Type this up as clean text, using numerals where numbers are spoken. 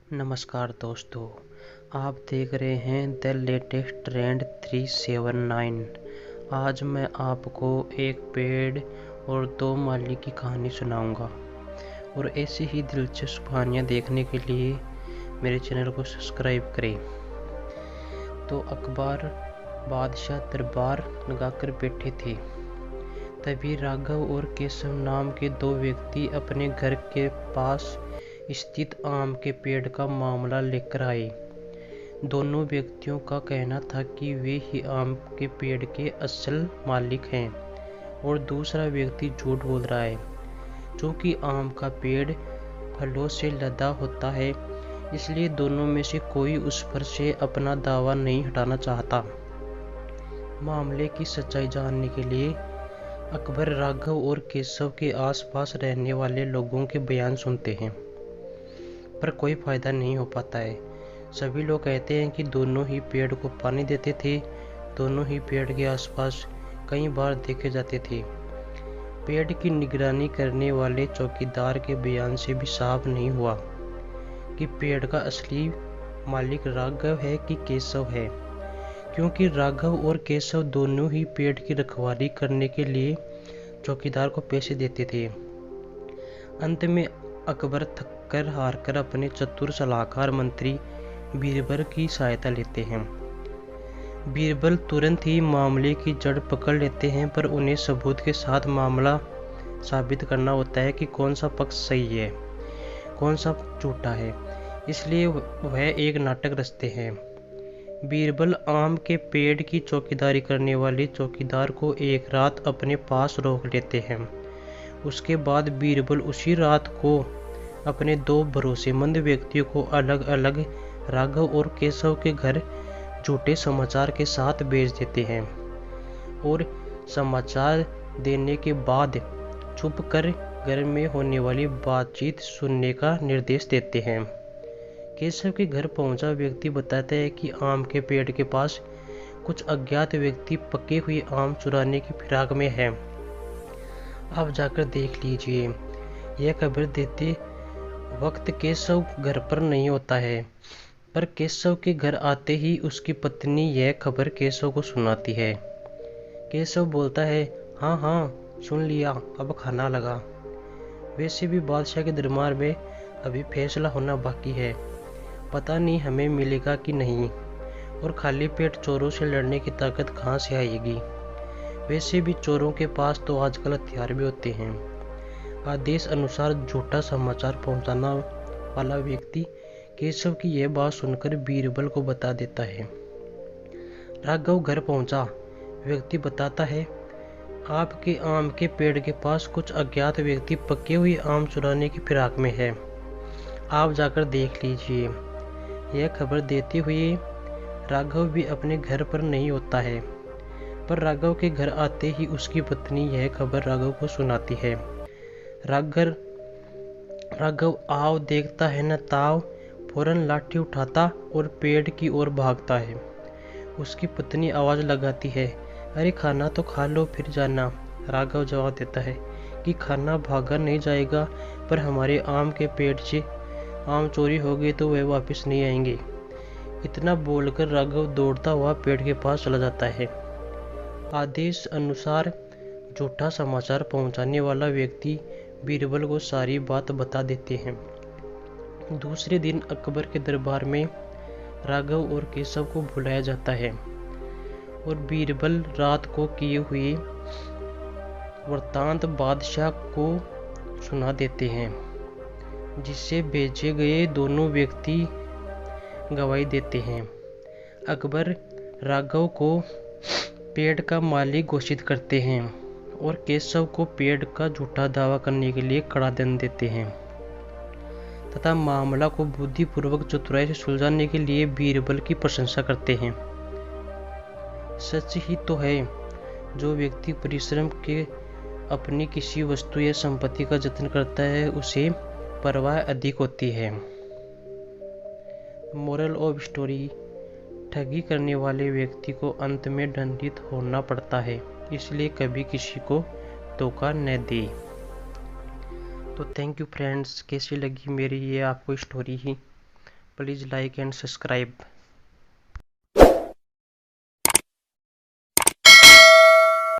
नमस्कार दोस्तों, आप देख रहे हैं द लेटेस्ट ट्रेंड 379। आज मैं आपको एक पेड़ और दो माली की कहानी सुनाऊंगा और ऐसी ही दिलचस्प कहानियाँ देखने के लिए मेरे चैनल को सब्सक्राइब करें। तो अकबर बादशाह दरबार लगाकर बैठे थे। तभी राघव और केशव नाम के दो व्यक्ति अपने घर के पास स्थित आम के पेड़ का मामला लेकर आए। दोनों व्यक्तियों का कहना था कि वे ही आम के पेड़ के असल मालिक हैं और दूसरा व्यक्ति झूठ बोल रहा है। क्योंकि आम का पेड़ फलों से लदा होता है, इसलिए दोनों में से कोई उस पर से अपना दावा नहीं हटाना चाहता। मामले की सच्चाई जानने के लिए अकबर राघव और केशव के आसपास रहने वाले लोगों के बयान सुनते हैं, पर कोई फायदा नहीं हो पाता है। सभी लोग कहते हैं कि दोनों ही पेड़ को पानी देते थे, दोनों ही पेड़ के आसपास कई बार देखे जाते थे। पेड़ की निगरानी करने वाले चौकीदार के बयान से भी साफ नहीं हुआ कि पेड़ का असली मालिक राघव है कि केशव है, क्योंकि राघव और केशव दोनों ही पेड़ की रखवाली करने के लिए चौकीदार को पैसे देते थे। अंत में अकबर थककर हारकर अपने चतुर सलाहकार मंत्री बीरबल की सहायता लेते हैं। बीरबल तुरंत ही मामले की जड़ पकड़ लेते हैं, पर उन्हें सबूत के साथ मामला साबित करना होता है कि कौन सा पक्ष सही है, कौन सा झूठा है। इसलिए वह एक नाटक रचते हैं। बीरबल आम के पेड़ की चौकीदारी करने वाले चौकीदार को एक रात अपने पास रोक लेते हैं। उसके बाद बीरबल उसी रात को अपने दो भरोसेमंद व्यक्तियों को अलग अलग राघव और केशव के घर झूठे समाचार के साथ भेज देते हैं और समाचार देने के बाद छुप कर घर में होने वाली बातचीत सुनने का निर्देश देते हैं। केशव के घर पहुंचा व्यक्ति बताता है कि आम के पेड़ के पास कुछ अज्ञात व्यक्ति पके हुए आम चुराने की फिराक में है। आप जाकर देख लीजिए। यह खबर देते वक्त केशव घर पर नहीं होता है, पर केशव के घर आते ही उसकी पत्नी यह खबर केशव को सुनाती है। केशव बोलता है, हाँ हाँ सुन लिया, अब खाना लगा। वैसे भी बादशाह के दरबार में अभी फैसला होना बाकी है, पता नहीं हमें मिलेगा कि नहीं, और खाली पेट चोरों से लड़ने की ताकत कहाँ से आएगी। वैसे भी चोरों के पास तो आजकल हथियार भी होते हैं। आदेश अनुसार झूठा समाचार पहुंचाना वाला व्यक्ति केशव की यह बात सुनकर बीरबल को बता देता है। राघव घर पहुंचा। व्यक्ति बताता है, आपके आम के पेड़ के पास कुछ अज्ञात व्यक्ति पके हुए आम चुराने की फिराक में है, आप जाकर देख लीजिए। यह खबर देते हुए राघव भी अपने घर पर नहीं होता है, पर राघव के घर आते ही उसकी पत्नी यह खबर राघव को सुनाती है। राघव आओ देखता है न ताव, फौरन लाठी उठाता और पेड़ की ओर भागता है। उसकी पत्नी आवाज लगाती है, अरे खाना तो खा लो फिर जाना। राघव जवाब देता है कि खाना भागा नहीं जाएगा, पर हमारे आम के पेड़ से आम चोरी हो गए तो वह वापस नहीं आएंगे। इतना बोलकर राघव दौड़ता हुआ पेड़ के पास चला जाता है। आदेश अनुसार झूठा समाचार पहुंचाने वाला व्यक्ति बीरबल को सारी बात बता देते हैं। दूसरे दिन अकबर के दरबार में राघव और केशव को बुलाया जाता है और बीरबल रात को किए हुए वृत्तांत बादशाह को सुना देते हैं, जिससे भेजे गए दोनों व्यक्ति गवाही देते हैं। अकबर राघव को पेड़ का मालिक घोषित करते हैं और केशव को पेड़ का झूठा दावा करने के लिए कड़ा दंड देते हैं तथा मामला को बुद्धिपूर्वक चतुराई से सुलझाने के लिए बीरबल की प्रशंसा करते हैं। सच ही तो है, जो व्यक्ति परिश्रम के अपनी किसी वस्तु या संपत्ति का जतन करता है उसे परवाह अधिक होती है। मोरल ऑफ स्टोरी, ठगी करने वाले व्यक्ति को अंत में दंडित होना पड़ता है, इसलिए कभी किसी को धोखा न दे। तो थैंक यू फ्रेंड्स, कैसी लगी मेरी ये आपको story he Please like and subscribe.